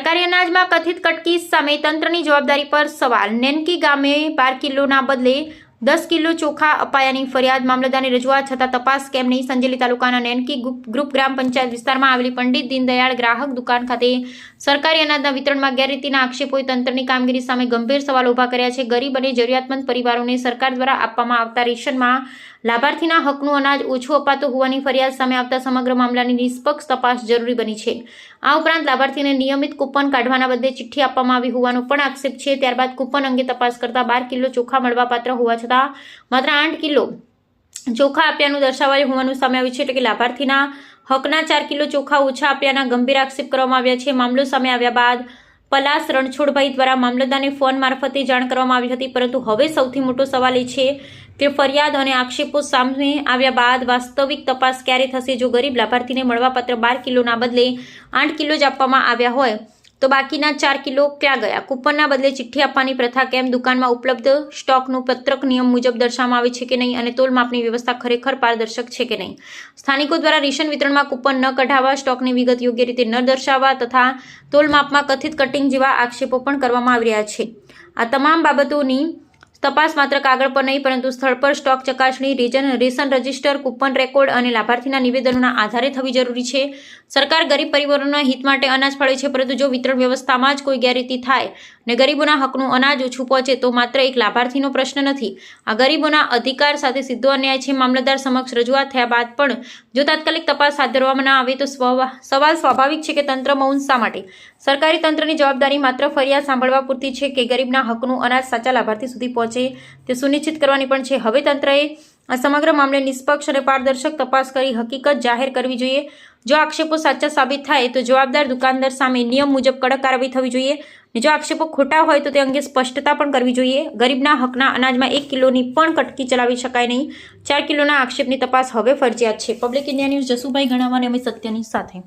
સરકારી અનાજમાં કથિત કટકી સામે તંત્રની જવાબદારી પર સવાલ। નેનકી ગામે 12 કિલોના બદલે 10 કિલો ચોખા અપાયાની ફરિયાદ। મામલતદારની રજૂઆત છતાં તપાસ કેમ નહીં? સંજેલી તાલુકાના નેનકી ગ્રુપ ગ્રામ પંચાયત વિસ્તારમાં આવેલી પંડિત દીનદયાળ ગ્રાહક દુકાન ખાતે સરકારી અનાજના વિતરણમાં ગેરરીતિના આક્ષેપોએ તંત્રની કામગીરી સામે ગંભીર સવાલો ઊભા કર્યા છે। ગરીબ અને જરૂરિયાતમંદ પરિવારોને સરકાર દ્વારા આપવામાં આવતા રેશનમાં લાભાર્થીના હકનું અનાજ ઓછું અપાતું હોવાની ફરિયાદ સામે આવતા સમગ્ર મામલાની નિષ્પક્ષ તપાસ જરૂરી બની છે। આ ઉપરાંત લાભાર્થીને નિયમિત કૂપન કાઢવાના બદલે ચિઠ્ઠી આપવામાં આવી હોવાનો પણ આક્ષેપ છે। ત્યારબાદ કૂપન અંગે તપાસ કરતા 12 કિલો ચોખા મળવાપાત્ર હોવા છતાં માત્ર 8 કિલો ચોખા આપ્યાનું દર્શાવાયું હોવાનું સામે આવ્યું છે। એટલે કે લાભાર્થીના હકના 4 કિલો ચોખા ઓછા આપ્યાના ગંભીર આક્ષેપ કરવામાં આવ્યા છે। મામલો સામે આવ્યા બાદ પલાસ રણછોડભાઈ દ્વારા મામલતદારને ફોન મારફતે જાણ કરવામાં આવી હતી, પરંતુ હવે સૌથી મોટો સવાલ એ છે કે ફરિયાદ અને આક્ષેપો સામે આવ્યા બાદ વાસ્તવિક તપાસ ક્યારે થશે? જો ગરીબ લાભાર્થીને મળવાપાત્ર 12 કિલોના બદલે 8 કિલો જ આપવામાં આવ્યા હોય તો બાકીના 4 કિલો ક્યાં ગયા? કૂપનના બદલે ચિઠ્ઠી આપવાની પ્રથા કેમ? દુકાનમાં ઉપલબ્ધ સ્ટોકનું પત્રક નિયમ મુજબ દર્શાવવામાં આવે છે કે નહીં? અને તોલમાપની વ્યવસ્થા ખરેખર પારદર્શક છે કે નહીં? સ્થાનિકો દ્વારા રેશન વિતરણમાં કૂપન ન કઢાવવા, સ્ટોકની વિગત યોગ્ય રીતે ન દર્શાવવા તથા તોલમાપમાં કથિત કટિંગ જેવા આક્ષેપો પણ કરવામાં આવી રહ્યા છે। આ તમામ બાબતોની તપાસ માત્ર કાગળ પર નહીં પરંતુ સ્થળ પર સ્ટોક ચકાસણી, રેશન રજિસ્ટર, કૂપન રેકોર્ડ અને લાભાર્થીના નિવેદનોના આધારે થવી જરૂરી છે। સરકાર ગરીબ પરિવારોના હિત માટે અનાજ ફાળવે છે, પરંતુ જો વિતરણ વ્યવસ્થામાં જ કોઈ ગેરરીતિ થાય અને ગરીબોના હકનું અનાજ ઓછું પહોંચે તો માત્ર એક લાભાર્થીનો પ્રશ્ન નથી, આ ગરીબોના અધિકાર સાથે સીધો અન્યાય છે। મામલતદાર સમક્ષ રજૂઆત થયા બાદ પણ જો તાત્કાલિક તપાસ હાથ ધરવામાં ન આવે તો સવાલ સ્વાભાવિક છે કે તંત્ર મૌન શા માટે? સરકારી તંત્રની જવાબદારી માત્ર ફરિયાદ સાંભળવા પૂરતી છે કે ગરીબના હકનું અનાજ સાચા લાભાર્થી સુધી પહોંચે તે સુનિશ્ચિત કરવાની પણ છે। હવે તંત્રએ આ સમગ્ર મામલે નિષ્પક્ષ અને પારદર્શક તપાસ કરી હકીકત જાહેર કરવી જોઈએ। જો આક્ષેપો સાચા સાબિત થાય તો જવાબદાર દુકાનદાર સામે નિયમ મુજબ કડક કાર્યવાહી થવી જોઈએ અને જો આક્ષેપો ખોટા હોય તો તે અંગે સ્પષ્ટતા પણ કરવી જોઈએ। ગરીબના હકના અનાજમાં 1 કિલોની પણ કટકી ચલાવી શકાય નહીં। 4 કિલોના આક્ષેપની તપાસ હવે ફરજિયાત છે। પબ્લિક ઇન્ડિયા ન્યૂઝ, જસુભાઈ ગણાવા અને અમે સત્યની સાથે।